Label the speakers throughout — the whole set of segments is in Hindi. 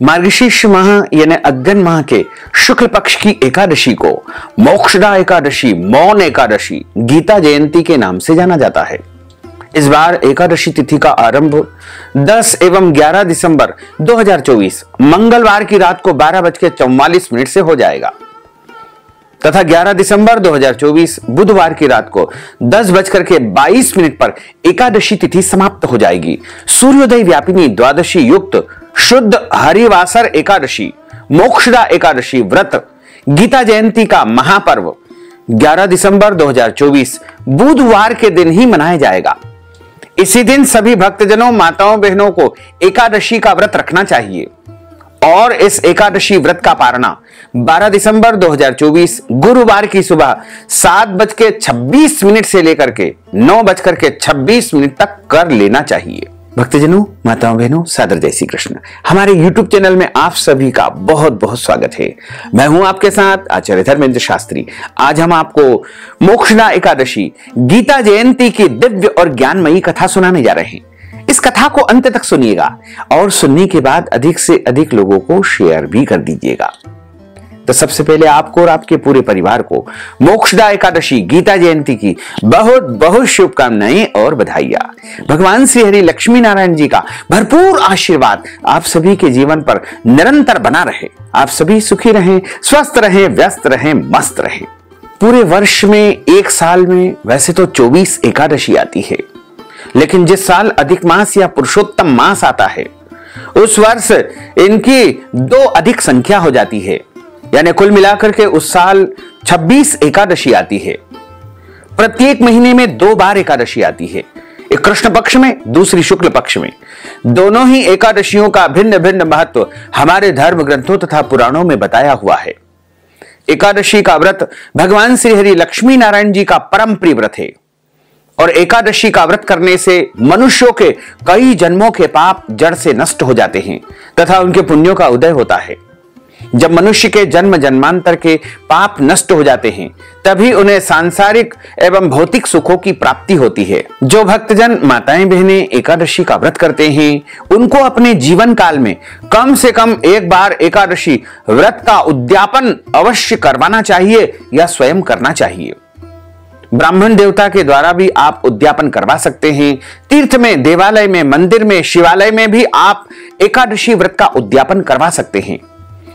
Speaker 1: मार्गशीर्ष माह यानी अग्न माह के शुक्ल पक्ष की एकादशी को मोक्षदा एकादशी, मौन एकादशी, गीता जयंती के नाम से जाना जाता है। इस बार एकादशी तिथि का आरंभ 10 एवं 11 दिसंबर 2024 मंगलवार की रात को 12:44 से हो जाएगा तथा 11 दिसंबर 2024 बुधवार की रात को 10:22 पर एकादशी तिथि समाप्त हो जाएगी। सूर्योदय व्यापिनी द्वादशी युक्त शुद्ध हरिवासर एकादशी, मोक्षदा एकादशी व्रत गीता जयंती का महापर्व 11 दिसंबर 2024 बुधवार के दिन ही मनाया जाएगा। इसी दिन सभी भक्तजनों, माताओं, बहनों को एकादशी का व्रत रखना चाहिए और इस एकादशी व्रत का पारणा 12 दिसंबर 2024 गुरुवार की सुबह 7:26 से लेकर के 9:26 तक कर लेना चाहिए। भक्तजनों, माताओं, बहनों, सादर जय श्री कृष्ण। हमारे YouTube चैनल में आप सभी का बहुत बहुत स्वागत है। मैं हूं आपके साथ आचार्य धर्मेंद्र शास्त्री। आज हम आपको मोक्षदा एकादशी गीता जयंती की दिव्य और ज्ञानमयी कथा सुनाने जा रहे हैं। इस कथा को अंत तक सुनिएगा और सुनने के बाद अधिक से अधिक लोगों को शेयर भी कर दीजिएगा। तो सबसे पहले आपको और आपके पूरे परिवार को मोक्षदा एकादशी गीता जयंती की बहुत बहुत शुभकामनाएं और बधाइयां। भगवान श्री हरि लक्ष्मी नारायण जी का भरपूर आशीर्वाद आप सभी के जीवन पर निरंतर बना रहे। आप सभी सुखी रहें, स्वस्थ रहें, व्यस्त रहें, मस्त रहें। पूरे वर्ष में, एक साल में वैसे तो 24 एकादशी आती है, लेकिन जिस साल अधिक मास या पुरुषोत्तम मास आता है उस वर्ष इनकी 2 अधिक संख्या हो जाती है, यानी कुल मिलाकर के उस साल 26 एकादशी आती है। प्रत्येक महीने में 2 बार एकादशी आती है, एक कृष्ण पक्ष में, दूसरी शुक्ल पक्ष में। दोनों ही एकादशियों का भिन्न भिन्न महत्व हमारे धर्म ग्रंथों तथा पुराणों में बताया हुआ है। एकादशी का व्रत भगवान श्री हरि लक्ष्मी नारायण जी का परम प्रिय व्रत है और एकादशी का व्रत करने से मनुष्यों के कई जन्मों के पाप जड़ से नष्ट हो जाते हैं तथा उनके पुण्यों का उदय होता है। जब मनुष्य के जन्म जन्मांतर के पाप नष्ट हो जाते हैं तभी उन्हें सांसारिक एवं भौतिक सुखों की प्राप्ति होती है। जो भक्तजन, माताएं, बहनें एकादशी का व्रत करते हैं उनको अपने जीवन काल में कम से कम एक बार एकादशी व्रत का उद्यापन अवश्य करवाना चाहिए या स्वयं करना चाहिए। ब्राह्मण देवता के द्वारा भी आप उद्यापन करवा सकते हैं। तीर्थ में, देवालय में, मंदिर में, शिवालय में भी आप एकादशी व्रत का उद्यापन करवा सकते हैं।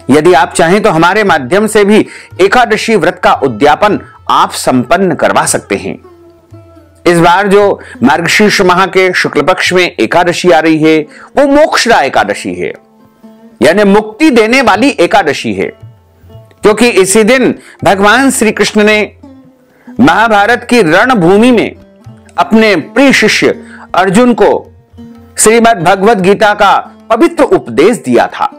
Speaker 1: यदि आप चाहें तो हमारे माध्यम से भी एकादशी व्रत का उद्यापन आप संपन्न करवा सकते हैं। इस बार जो मार्गशीर्ष माह के शुक्ल पक्ष में एकादशी आ रही है वो मोक्षदा एकादशी है, यानी मुक्ति देने वाली एकादशी है, क्योंकि इसी दिन भगवान श्री कृष्ण ने महाभारत की रणभूमि में अपने प्रिय शिष्य अर्जुन को श्रीमद् भगवद गीता का पवित्र उपदेश दिया था।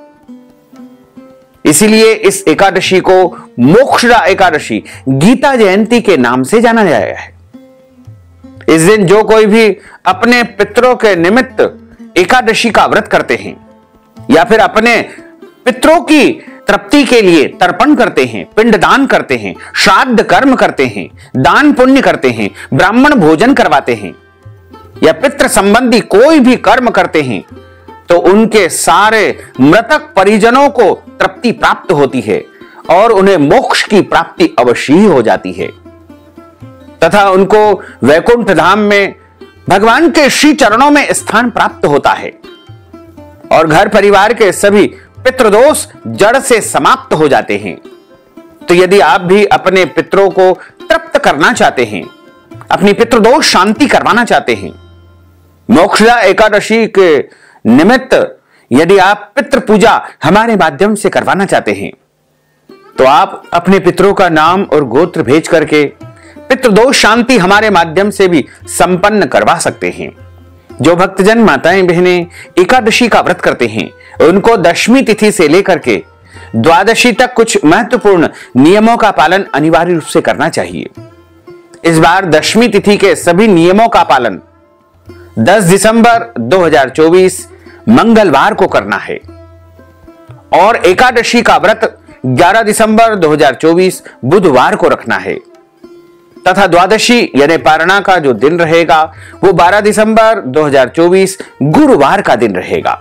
Speaker 1: इसीलिए इस एकादशी को मोक्षदा एकादशी गीता जयंती के नाम से जाना गया है। इस दिन जो कोई भी अपने पितरों के निमित्त एकादशी का व्रत करते हैं या फिर अपने पितरों की तृप्ति के लिए तर्पण करते हैं, पिंडदान करते हैं, श्राद्ध कर्म करते हैं, दान पुण्य करते हैं, ब्राह्मण भोजन करवाते हैं या पितृ संबंधी कोई भी कर्म करते हैं तो उनके सारे मृतक परिजनों को तृप्ति प्राप्त होती है और उन्हें मोक्ष की प्राप्ति अवश्य ही हो जाती है तथा उनको वैकुंठ धाम में भगवान के श्री चरणों में स्थान प्राप्त होता है और घर परिवार के सभी पितृदोष जड़ से समाप्त हो जाते हैं। तो यदि आप भी अपने पितरों को तृप्त करना चाहते हैं, अपनी पितृदोष शांति करवाना चाहते हैं, मोक्षदा एकादशी के निमित्त यदि आप पितृ पूजा हमारे माध्यम से करवाना चाहते हैं तो आप अपने पितरों का नाम और गोत्र भेज करके पितृदोष शांति हमारे माध्यम से भी संपन्न करवा सकते हैं। जो भक्तजन, माताएं, बहनें एकादशी का व्रत करते हैं उनको दशमी तिथि से लेकर के द्वादशी तक कुछ महत्वपूर्ण नियमों का पालन अनिवार्य रूप से करना चाहिए। इस बार दशमी तिथि के सभी नियमों का पालन 10 दिसंबर 2024 मंगलवार को करना है और एकादशी का व्रत 11 दिसंबर 2024 बुधवार को रखना है तथा द्वादशी यानी पारणा का जो दिन रहेगा वो 12 दिसंबर 2024 गुरुवार का दिन रहेगा।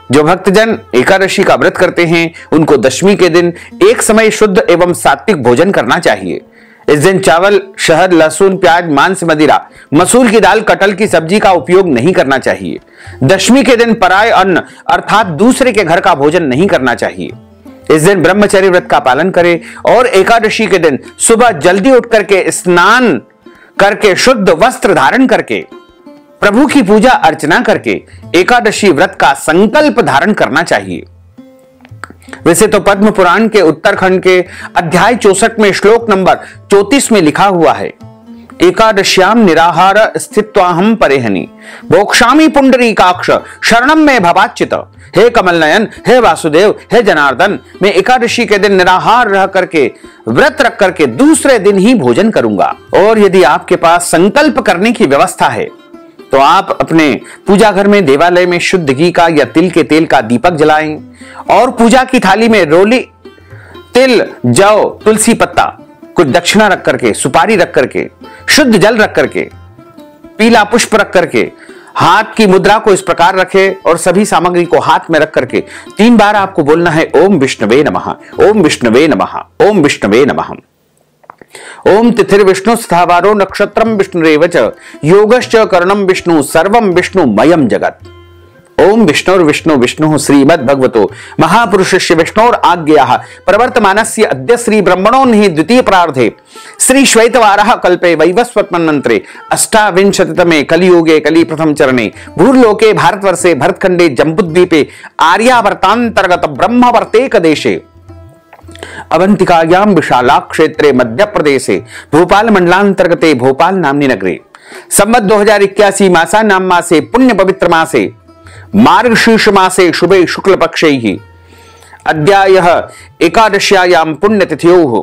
Speaker 1: जो भक्तजन एकादशी का व्रत करते हैं उनको दशमी के दिन एक समय शुद्ध एवं सात्विक भोजन करना चाहिए। इस दिन चावल, शहद, लहसुन, प्याज, मांस, मदिरा, मसूर की दाल, कटहल की सब्जी का उपयोग नहीं करना चाहिए। दशमी के दिन पराय अन्न अर्थात दूसरे के घर का भोजन नहीं करना चाहिए। इस दिन ब्रह्मचर्य व्रत का पालन करें और एकादशी के दिन सुबह जल्दी उठ करके स्नान करके शुद्ध वस्त्र धारण करके प्रभु की पूजा अर्चना करके एकादशी व्रत का संकल्प धारण करना चाहिए। वैसे तो पद्म पुराण के उत्तरखंड के अध्याय 64 में श्लोक नंबर 34 में लिखा हुआ है, एकादश्याम निराहार स्थित्वाहम परेहनि भोक्षामि पुंडरीकाक्ष शरणम में भवाच्युत। हे कमल नयन, हे वासुदेव, हे जनार्दन, मैं एकादशी के दिन निराहार रह करके व्रत रख करके दूसरे दिन ही भोजन करूंगा। और यदि आपके पास संकल्प करने की व्यवस्था है तो आप अपने पूजा घर में देवालय में शुद्ध घी का या तिल के तेल का दीपक जलाएं और पूजा की थाली में रोली, तिल, जौ, तुलसी पत्ता, कुछ दक्षिणा रख करके, सुपारी रख करके, शुद्ध जल रख करके, पीला पुष्प रख करके, हाथ की मुद्रा को इस प्रकार रखे और सभी सामग्री को हाथ में रख करके 3 बार आपको बोलना है, ओम विष्णुवे नमः, ओम विष्णुवे नमः, ओम विष्णुवे नमः। ओम तिथिर्विष्णु स्थावारो नक्षत्रम विष्णुरेव च योगश्च करणम विष्णु सर्वम विष्णुमयम जगत। ओम विष्णुर्विष्णु विष्णु श्रीमद् भगवतो महापुरुषस्य विष्णोर आज्ञाः प्रवर्तमानस्य अद्य श्री ब्रह्मणोन्हि द्वितीय प्रार्धे श्री श्वेतवारः कल्पे वैवस्वतमन्वन्तरे अष्टाविंशतितमे कलियुगे कलि प्रथम चरणे भूर्लोके भारतवर्षे भरतखंडे जम्बूद्वीपे आर्यावर्तांतर्गत ब्रह्मवर्तेक देशे अवंतिकायाम विशाला क्षेत्रे मध्य प्रदेशे भोपाल मंडलांतर्गते भोपाल नामनी नगरे संवत 2081 मासा नाम मासे पुण्य पवित्र मासे मार्गशीर्ष मासे शुभे शुक्ल पक्षे ही अद्यायः एकादश्यायाम पुण्यतिथ्योः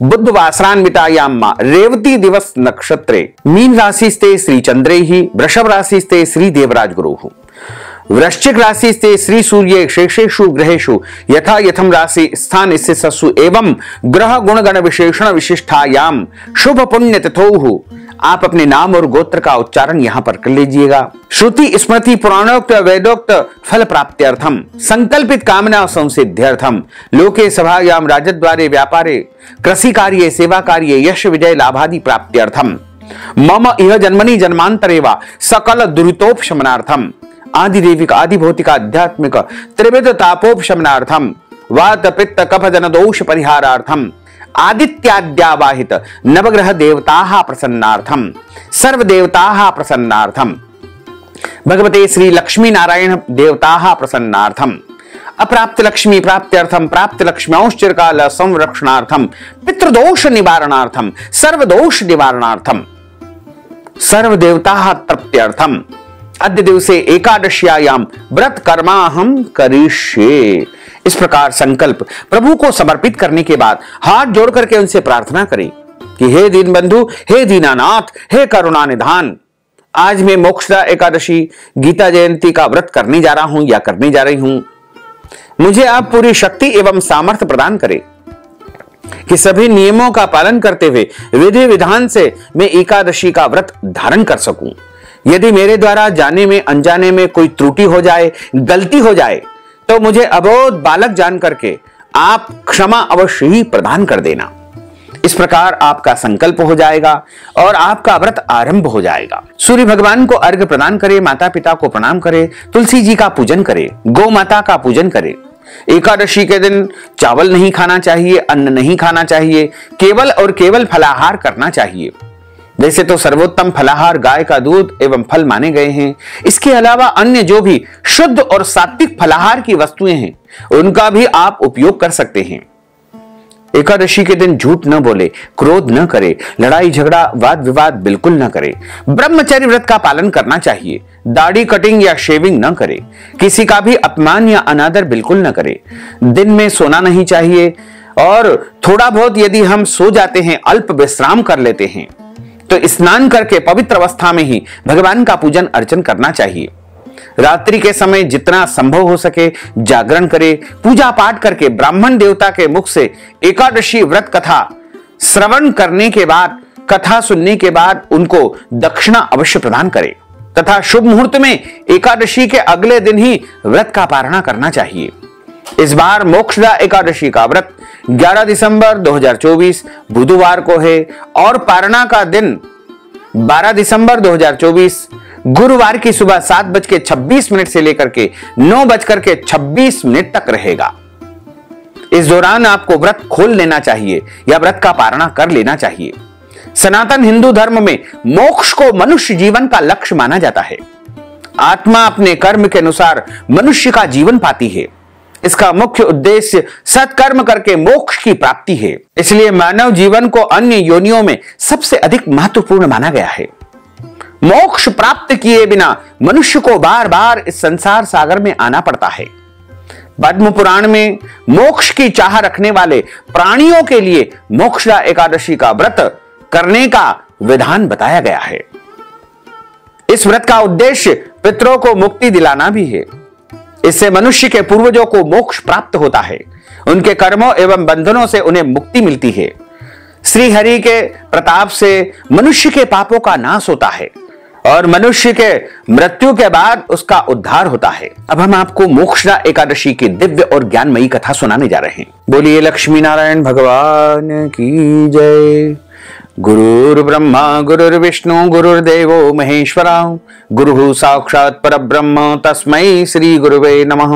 Speaker 1: बुधवासरान्वितायाम मा रेवती दिवस नक्षत्रे मीन राशिस्ते श्री चंद्रे ही वृषभ राशिस्ते श्री देवराज गुरुः वृश्चिक राशि से श्री सूर्य शेषेषु ग्रहेषु यथा यथम राशि स्थान स्थितसु एवं ग्रह गुण गण विशेषण विशिष्टायाम शुभ पुण्य तिथौ। आप अपने नाम और गोत्र का उच्चारण यहाँ पर कर लीजिएगा। श्रुति स्मृति पुराणोक्त वेदोक्त फल प्राप्त्यर्थम संकल्पित कामना संसिद्ध्यर्थम लोके सभायाम राजद्वारे व्यापारे कृषि कार्ये सेवा कार्ये यश विजय लाभादि प्राप्त्यर्थम मम इह जन्मनि जन्मांतरे वा सकल दुरितोपशमनार्थम आदिदेविक आदिभौतिक आध्यात्मिक त्रिविध तापोपशमनार्थम वात पित्त कफ जन दोष परिहारार्थम आदित्याद्यावाहित नवग्रह देवताः प्रसन्नार्थम सर्व देवताः प्रसन्नार्थम भगवते श्री लक्ष्मी नारायण देवताः प्रसन्नार्थम अप्राप्त लक्ष्मी प्राप्त्यर्थम प्राप्त लक्ष्म्यांश्चिरकाल संरक्षणार्थम पितृदोष निवारणार्थम सर्वदोष निवारणार्थम सर्व देवताः तृप्त्यर्थम अद्य दिवसे एकादश्यायाम व्रत कर्माहम करिष्ये। इस प्रकार संकल्प प्रभु को समर्पित करने के बाद हाथ जोड़ करके उनसे प्रार्थना करें कि हे दीन बंधु, हे दीनानाथ, हे करुणा निधान, आज मैं मोक्षदा एकादशी गीता जयंती का व्रत करने जा रहा हूं या करने जा रही हूं। मुझे आप पूरी शक्ति एवं सामर्थ्य प्रदान करें कि सभी नियमों का पालन करते हुए विधि विधान से मैं एकादशी का व्रत धारण कर सकूं। यदि मेरे द्वारा जाने में अनजाने में कोई त्रुटि हो जाए, गलती हो जाए, तो मुझे अबोध बालक जान करके आप क्षमा अवश्य ही प्रदान कर देना। इस प्रकार आपका संकल्प हो जाएगा और आपका व्रत आरंभ हो जाएगा। सूर्य भगवान को अर्घ्य प्रदान करें, माता पिता को प्रणाम करें, तुलसी जी का पूजन करें, गौ माता का पूजन करें। एकादशी के दिन चावल नहीं खाना चाहिए, अन्न नहीं खाना चाहिए, केवल और केवल फलाहार करना चाहिए। वैसे तो सर्वोत्तम फलाहार गाय का दूध एवं फल माने गए हैं। इसके अलावा अन्य जो भी शुद्ध और सात्विक फलाहार की वस्तुएं हैं उनका भी आप उपयोग कर सकते हैं। एकादशी के दिन झूठ न बोले, क्रोध न करे, लड़ाई झगड़ा वाद विवाद बिल्कुल न करे, ब्रह्मचर्य व्रत का पालन करना चाहिए, दाढ़ी कटिंग या शेविंग न करे, किसी का भी अपमान या अनादर बिल्कुल न करे, दिन में सोना नहीं चाहिए और थोड़ा बहुत यदि हम सो जाते हैं, अल्प विश्राम कर लेते हैं तो स्नान करके पवित्र अवस्था में ही भगवान का पूजन अर्चन करना चाहिए। रात्रि के समय जितना संभव हो सके जागरण करे, पूजा पाठ करके ब्राह्मण देवता के मुख से एकादशी व्रत कथा श्रवण करने के बाद, कथा सुनने के बाद उनको दक्षिणा अवश्य प्रदान करे। तथा शुभ मुहूर्त में एकादशी के अगले दिन ही व्रत का पारणा करना चाहिए। इस बार मोक्षदा एकादशी का व्रत 11 दिसंबर 2024 बुधवार को है और पारणा का दिन 12 दिसंबर 2024 गुरुवार की सुबह 7:26 से लेकर के 9:26 तक रहेगा। इस दौरान आपको व्रत खोल लेना चाहिए या व्रत का पारणा कर लेना चाहिए। सनातन हिंदू धर्म में मोक्ष को मनुष्य जीवन का लक्ष्य माना जाता है। आत्मा अपने कर्म के अनुसार मनुष्य का जीवन पाती है। इसका मुख्य उद्देश्य सत्कर्म करके मोक्ष की प्राप्ति है। इसलिए मानव जीवन को अन्य योनियों में सबसे अधिक महत्वपूर्ण माना गया है। मोक्ष प्राप्त किए बिना मनुष्य को बार बार इस संसार सागर में आना पड़ता है। पद्म पुराण में मोक्ष की चाह रखने वाले प्राणियों के लिए मोक्षदा एकादशी का व्रत करने का विधान बताया गया है। इस व्रत का उद्देश्य पितरों को मुक्ति दिलाना भी है। इससे मनुष्य के पूर्वजों को मोक्ष प्राप्त होता है। उनके कर्मों एवं बंधनों से उन्हें मुक्ति मिलती है। श्री हरि के प्रताप से मनुष्य के पापों का नाश होता है और मनुष्य के मृत्यु के बाद उसका उद्धार होता है। अब हम आपको मोक्षदा एकादशी की दिव्य और ज्ञानमयी कथा सुनाने जा रहे हैं। बोलिए लक्ष्मी नारायण भगवान की जय। गुरुर् ब्रह्मा गुरुर्विष्णु गुरुर्देवो महेश्वरा गुरुः साक्षात् परब्रह्म तस्मै श्री गुरुवे नमः।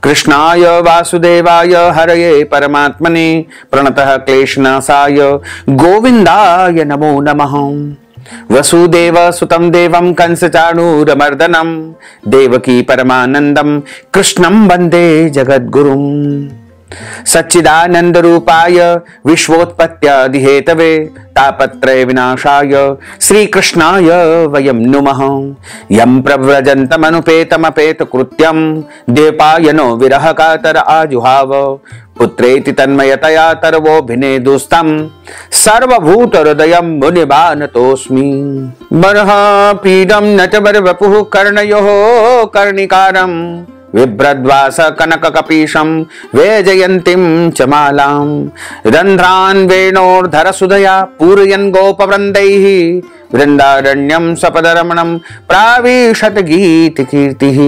Speaker 1: कृष्णाय वासुदेवाय हरये परमात्मने प्रणतः क्लेशनाशाय गोविन्दाय नमो नमः। वसुदेव सुतं देवं कंसचाणूरमर्दनं देवकी परमानंदं कृष्णं वंदे जगद्गुरुम्। सच्चिदानंद रूपाय विश्वोत्पत्त्यादिहेतवे तापत्रय विनाशाय श्री कृष्णाय वयं नुमः। यं प्रव्रजन्तमनुपेतमपेत कृत्यं द्वैपायनो विरह कातर आजुहाव पुत्रेति तन्मयतया तरवोभिनेदुस्तं सर्वभूत हृदयं मुनिबानतोऽस्मि। बर्ह पीडं न च बर्वपुः कर्णयोः कर्णिकारं विभ्रद्वास कनक कपीशं वैजयन्तीं च मालां रन्ध्रान् वेणोर्धर सुधया पूरयन् गोपवृन्दैः वृन्दारण्यं सपदरमणं प्राविशत गीत कीर्तिः।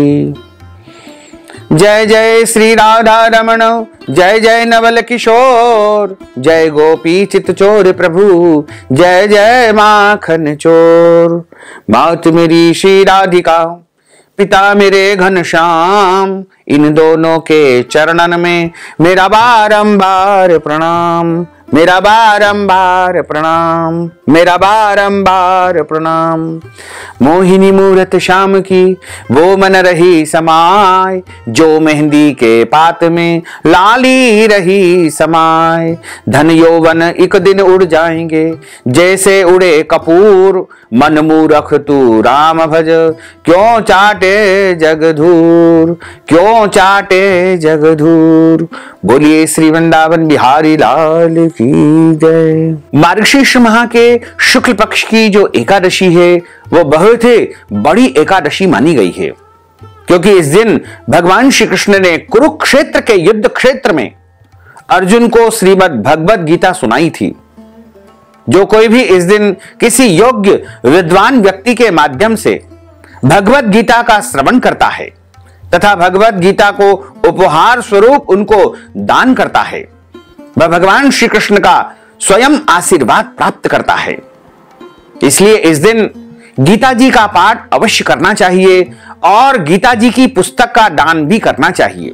Speaker 1: जय जय श्री राधा रमण जय जय नवल किशोर जय गोपी चित चोर प्रभु जय जय माखन चोर। मात मेरी श्री राधिका पिता मेरे घनश्याम इन दोनों के चरणन में मेरा बारंबार प्रणाम मेरा बारंबार प्रणाम मेरा बारंबार प्रणाम। मोहिनी मूरत श्याम की वो मन रही समाय जो मेहंदी के पात में लाली रही समाय। धन यौवन एक दिन उड़ जाएंगे जैसे उड़े कपूर मन मूरख तू राम भज क्यों चाटे जगधूर क्यों चाटे जगधूर। बोलिए श्री वृंदावन बिहारी लाल की जय। मार्गशीर्ष माह के शुक्ल पक्ष की जो एकादशी है वो बहुत ही बड़ी एकादशी मानी गई है, क्योंकि इस दिन भगवान श्री कृष्ण ने कुरुक्षेत्र के युद्ध क्षेत्र में अर्जुन को श्रीमद् भगवत गीता सुनाई थी। जो कोई भी इस दिन किसी योग्य विद्वान व्यक्ति के माध्यम से भगवत गीता का श्रवण करता है तथा भगवत गीता को उपहार स्वरूप उनको दान करता है, वह भगवान श्री कृष्ण का स्वयं आशीर्वाद प्राप्त करता है। इसलिए इस दिन गीता जी का पाठ अवश्य करना चाहिए और गीता जी की पुस्तक का दान भी करना चाहिए।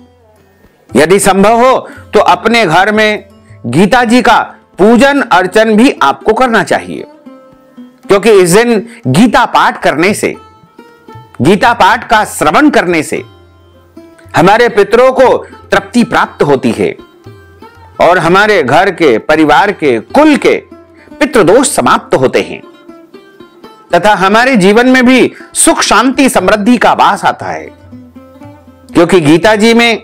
Speaker 1: यदि संभव हो तो अपने घर में गीता जी का पूजन अर्चन भी आपको करना चाहिए, क्योंकि इस दिन गीता पाठ करने से, गीता पाठ का श्रवण करने से हमारे पितरों को तृप्ति प्राप्त होती है और हमारे घर के, परिवार के, कुल के पितृदोष समाप्त होते हैं तथा हमारे जीवन में भी सुख शांति समृद्धि का वास आता है, क्योंकि गीता जी में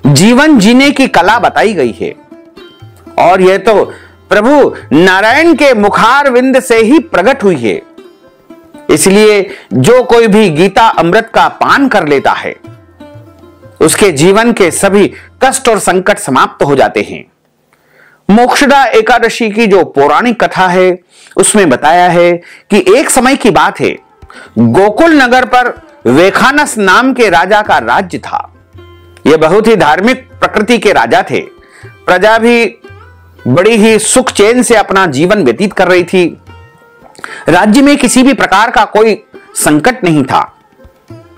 Speaker 1: जीवन जीने की कला बताई गई है और यह तो प्रभु नारायण के मुखारविंद से ही प्रकट हुई है। इसलिए जो कोई भी गीता अमृत का पान कर लेता है उसके जीवन के सभी कष्ट और संकट समाप्त हो जाते हैं। मोक्षदा एकादशी की जो पौराणिक कथा है उसमें बताया है कि एक समय की बात है, गोकुल नगर पर वेखानस नाम के राजा का राज्य था। यह बहुत ही धार्मिक प्रकृति के राजा थे। प्रजा भी बड़ी ही सुख चैन से अपना जीवन व्यतीत कर रही थी। राज्य में किसी भी प्रकार का कोई संकट नहीं था।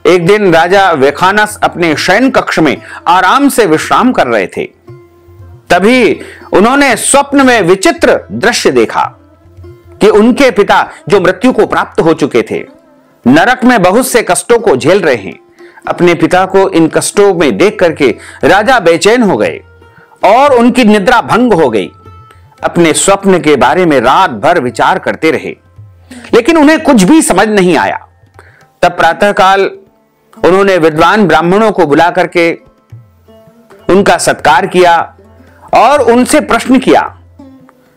Speaker 1: एक दिन राजा वेखानस अपने शयन कक्ष में आराम से विश्राम कर रहे थे। तभी उन्होंने स्वप्न में विचित्र दृश्य देखा कि उनके पिता, जो मृत्यु को प्राप्त हो चुके थे, नरक में बहुत से कष्टों को झेल रहे हैं। अपने पिता को इन कष्टों में देख करके राजा बेचैन हो गए और उनकी निद्रा भंग हो गई। अपने स्वप्न के बारे में रात भर विचार करते रहे, लेकिन उन्हें कुछ भी समझ नहीं आया। तब प्रातःकाल उन्होंने विद्वान ब्राह्मणों को बुला करके उनका सत्कार किया और उनसे प्रश्न किया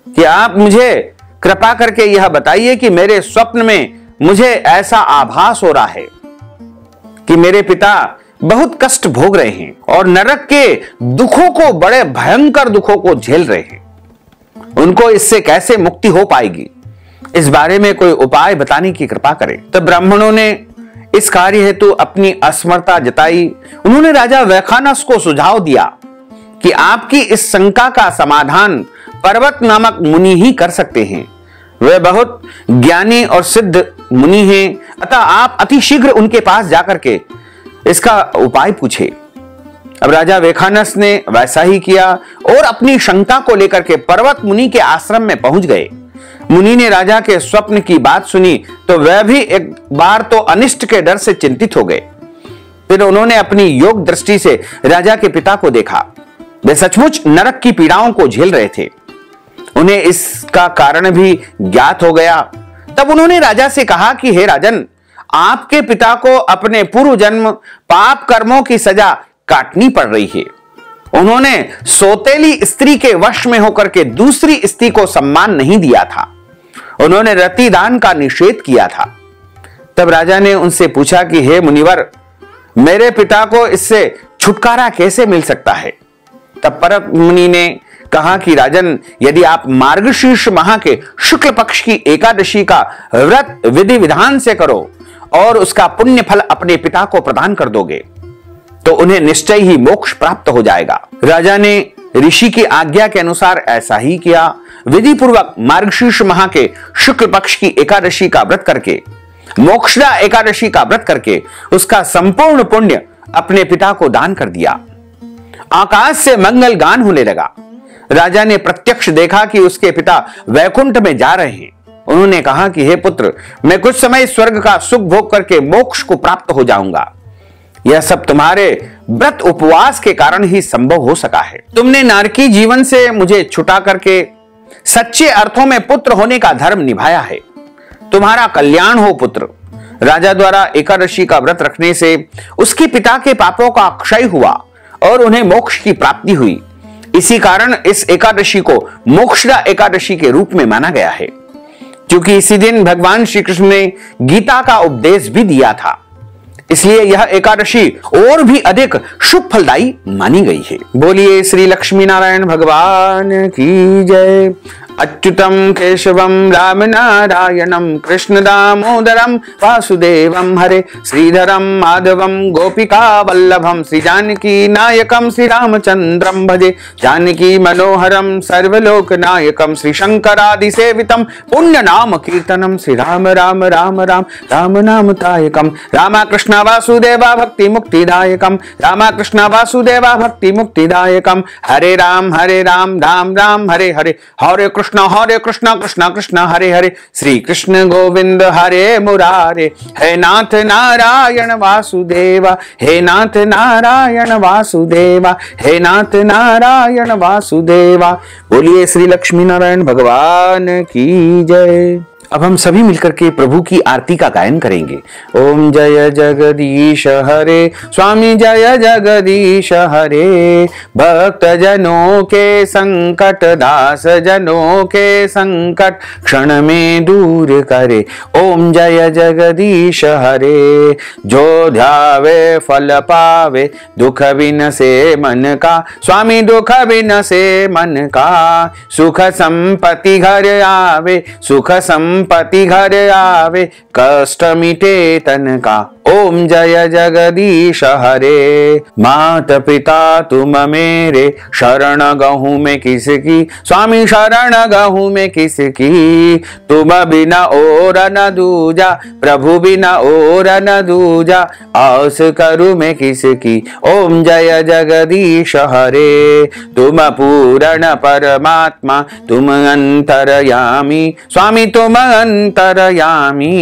Speaker 1: कि आप मुझे कृपा करके यह बताइए कि मेरे स्वप्न में मुझे ऐसा आभास हो रहा है कि मेरे पिता बहुत कष्ट भोग रहे हैं और नरक के दुखों को, बड़े भयंकर दुखों को झेल रहे हैं। उनको इससे कैसे मुक्ति हो पाएगी, इस बारे में कोई उपाय बताने की कृपा करें। तब ब्राह्मणों ने इस कार्य हेतु अपनी असमर्थता जताई। उन्होंने राजा वेखानस को सुझाव दिया कि आपकी इस शंका का समाधान पर्वत नामक मुनि ही कर सकते हैं। वे बहुत ज्ञानी और सिद्ध मुनि हैं, अतः आप अति शीघ्र उनके पास जाकर के इसका उपाय पूछे। अब राजा वेखानस ने वैसा ही किया और अपनी शंका को लेकर के पर्वत मुनि के आश्रम में पहुंच गए। मुनि ने राजा के स्वप्न की बात सुनी तो वह भी एक बार तो अनिष्ट के डर से चिंतित हो गए। फिर उन्होंने अपनी योग दृष्टि से राजा के पिता को देखा। वे सचमुच नरक की पीड़ाओं को झेल रहे थे। उन्हें इसका कारण भी ज्ञात हो गया। तब उन्होंने राजा से कहा कि हे राजन, आपके पिता को अपने पूर्व जन्म पाप कर्मों की सजा काटनी पड़ रही है। उन्होंने सौतेली स्त्री के वश में होकर के दूसरी स्त्री को सम्मान नहीं दिया था। उन्होंने रतिदान का निषेध किया था। तब राजा ने उनसे पूछा कि हे मुनिवर, मेरे पिता को इससे छुटकारा कैसे मिल सकता है? तब पर्वत मुनि ने कहा कि राजन, यदि आप मार्गशीर्ष माह के शुक्ल पक्ष की एकादशी का व्रत विधि विधान से करो और उसका पुण्य फल अपने पिता को प्रदान कर दोगे तो उन्हें निश्चय ही मोक्ष प्राप्त हो जाएगा। राजा ने ऋषि की आज्ञा के अनुसार ऐसा ही किया। विधि पूर्वक मार्गशीर्ष माह के शुक्ल पक्ष की एकादशी का व्रत करके, मोक्षदा एकादशी का व्रत करके उसका संपूर्ण पुण्य अपने पिता को दान कर दिया। आकाश से मंगल गान होने लगा। राजा ने प्रत्यक्ष देखा कि उसके पिता वैकुंठ में जा रहे हैं। उन्होंने कहा कि हे पुत्र, मैं कुछ समय स्वर्ग का सुख भोग करके मोक्ष को प्राप्त हो जाऊंगा। यह सब तुम्हारे व्रत उपवास के कारण ही संभव हो सका है। तुमने नारकी जीवन से मुझे छुटा करके सच्चे अर्थों में पुत्र होने का धर्म निभाया है। तुम्हारा कल्याण हो पुत्र। राजा द्वारा एकादशी का व्रत रखने से उसके पिता के पापों का क्षय हुआ और उन्हें मोक्ष की प्राप्ति हुई। इसी कारण इस एकादशी को मोक्षदा एकादशी के रूप में माना गया है, क्योंकि इसी दिन भगवान श्री कृष्ण ने गीता का उपदेश भी दिया था। इसलिए यह एकादशी और भी अधिक शुभ फलदायी मानी गई है। बोलिए श्री लक्ष्मी नारायण भगवान की जय। अच्युतम केशवम राम नारायणम कृष्ण दामोदरम वासुदेवम हरे श्रीधरम माधवम गोपिका वल्लभम श्री जानकी नायकम श्री रामचंद्रम भजे जानकी मनोहरम सर्वलोक नायकम श्री शंकरादि सेवितम पुण्य नाम कीर्तनम श्री राम राम राम राम राम नाम तायकम रामा कृष्ण वासुदेवा भक्ति मुक्तिदायकम रामा कृष्ण वासुदेवा भक्ति मुक्तिदायकम हरे राम राम राम हरे हरे हरे कृष्ण कृष्ण कृष्ण हरे हरे श्री कृष्ण गोविंद हरे मुरारे हे नाथ नारायण वासुदेवा हे नाथ नारायण वासुदेवा हे नाथ नारायण वासुदेवा। बोलिए श्री लक्ष्मी नारायण भगवान की जय। अब हम सभी मिलकर के प्रभु की आरती का गायन करेंगे। ओम जय जगदीश हरे स्वामी जय जगदीश हरे भक्त जनों के संकट दास जनों के संकट क्षण में दूर करे। ओम जय जगदीश हरे जो ध्यावे फल पावे दुख बिन से मन का स्वामी दुख बिन से मन का सुख संपत्ति घर आवे सुख संपत्ति संपत्ति घर आवे, कष्ट मिटे तन का। ओम जय जगदीश हरे। मात पिता तुम मेरे, शरण गहूं में किसकी, स्वामी शरण गहूं में किसकी। तुम बिना और न दूजा, प्रभु बिना और न दूजा, आस करूं मैं किसकी। ओम जय जगदीश हरे। तुम पूर्ण परमात्मा, तुम अंतरयामी, स्वामी तुम अंतरयामी।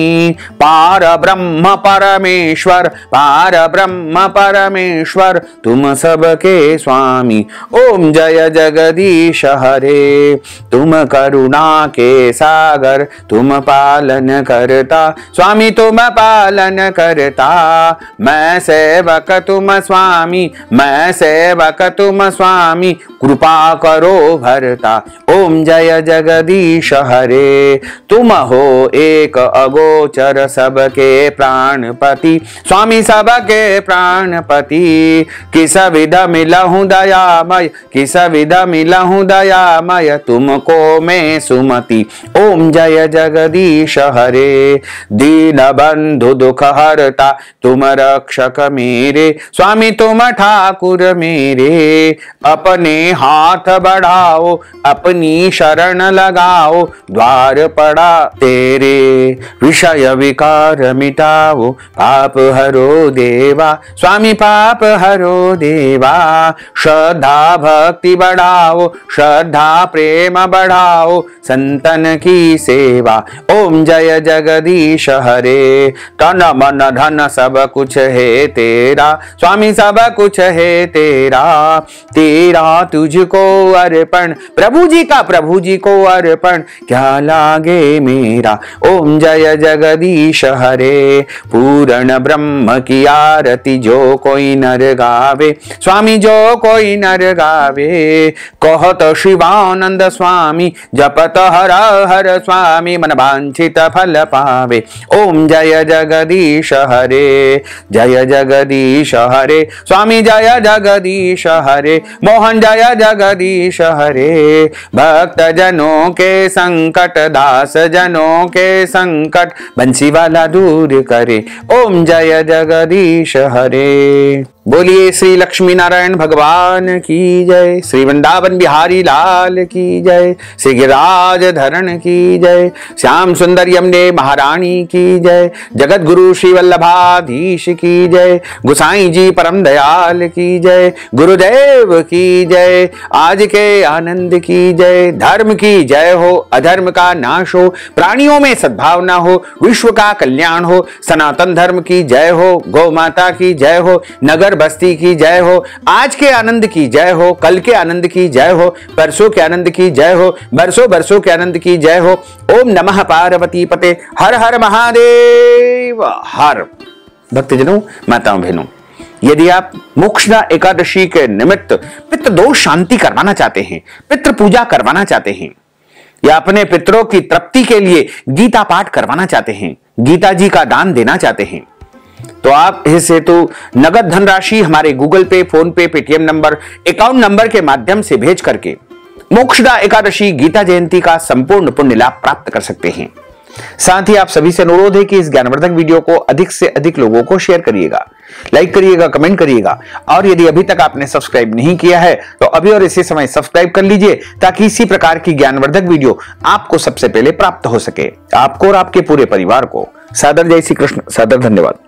Speaker 1: पार ब्रह्म परमेश्वर, पार ब्रह्म परमेश्वर, तुम सबके स्वामी। ओम जय जगदीश हरे। तुम करुणा के सागर, तुम पालन करता, स्वामी तुम पालन करता। मैं सेवक तुम स्वामी, मैं सेवक तुम स्वामी, कृपा करो भरता। ओम जय जगदीश हरे। तुम हो एक अगोचर, सबके प्राणपति, स्वामी सबके प्राणपति। किस विध मिलहूं दयामय, किस विध मिलहूं दयामय, तुमको मैं सुमति। ओम जय जगदीश हरे। दीन बंधु दुख हरता, तुम रक्षक मेरे, स्वामी तुम ठाकुर मेरे। अपने हाथ बढ़ाओ, अपनी शरण लगाओ, द्वार पड़ा तेरे। विषय विकार मिटाओ, पाप हरो देवा, स्वामी पाप हरो देवा। श्रद्धा भक्ति बढ़ाओ, श्रद्धा प्रेम बढ़ाओ, संतन की सेवा। ओम जय जगदीश हरे। तन मन धन सब कुछ है तेरा, स्वामी सब कुछ है तेरा। तेरा तुझको अर्पण, प्रभु जी को अर्पण, क्या लागे मेरा। ओम जय जगदीश हरे। पूर्ण ब्रह्म की आरती जो कोई नर गावे, स्वामी जो कोई नर गावे। कहत शिवानंद स्वामी, जपत हर हर स्वामी, मन वांछित फल पावे। ओम जय जगदीश हरे। जय जगदीश हरे, स्वामी जय जगदीश हरे। मोहन जय जगदीश हरे। भक्त जनों के संकट, दास जनों के संकट, बंसी वाला दूर करे। ओम जय जगदीश हरे। बोलिए श्री लक्ष्मी नारायण भगवान की जय, श्री वृंदावन बिहारी लाल की जय, श्री गिरिराज धरण की जय, श्याम सुंदर यमुने महारानी की जय, जगत गुरु श्री वल्लभाधीश की जय, गुसाई जी परम दयाल की जय, गुरुदेव की जय, आज के आनंद की जय। धर्म की जय हो, अधर्म का नाश हो, प्राणियों में सद्भावना हो, विश्व का कल्याण हो। सनातन धर्म की जय हो, गौ माता की जय हो, नगर बस्ती की जय हो। आज के आनंद की जय हो, कल के आनंद की जय हो, परसों के आनंद की जय हो, बरसों बरसों के आनंद की जय हो। ओम नमः पार्वती पते, हर हर महादेव हर। भक्तजनों, माताओं बहनों, यदि आप मोक्षदा एकादशी के निमित्त पितृ दोष शांति करवाना चाहते हैं, पितृ पूजा करवाना चाहते हैं, या अपने पितरों की तृप्ति के लिए गीता पाठ करवाना चाहते हैं, गीता जी का दान देना चाहते हैं, तो आप इस हेतु नगद धनराशि हमारे गूगल पे, फोन पे, पेटीएम नंबर, अकाउंट नंबर के माध्यम से भेज करके मोक्षदा एकादशी गीता जयंती का संपूर्ण पुण्य लाभ प्राप्त कर सकते हैं। साथ ही आप सभी से अनुरोध है कि इस ज्ञानवर्धक वीडियो को अधिक से अधिक लोगों को शेयर करिएगा, लाइक करिएगा, कमेंट करिएगा, और यदि अभी तक आपने सब्सक्राइब नहीं किया है तो अभी और इसी समय सब्सक्राइब कर लीजिए, ताकि इसी प्रकार की ज्ञानवर्धक वीडियो आपको सबसे पहले प्राप्त हो सके। आपको और आपके पूरे परिवार को सादर जय श्री कृष्ण, सादर धन्यवाद।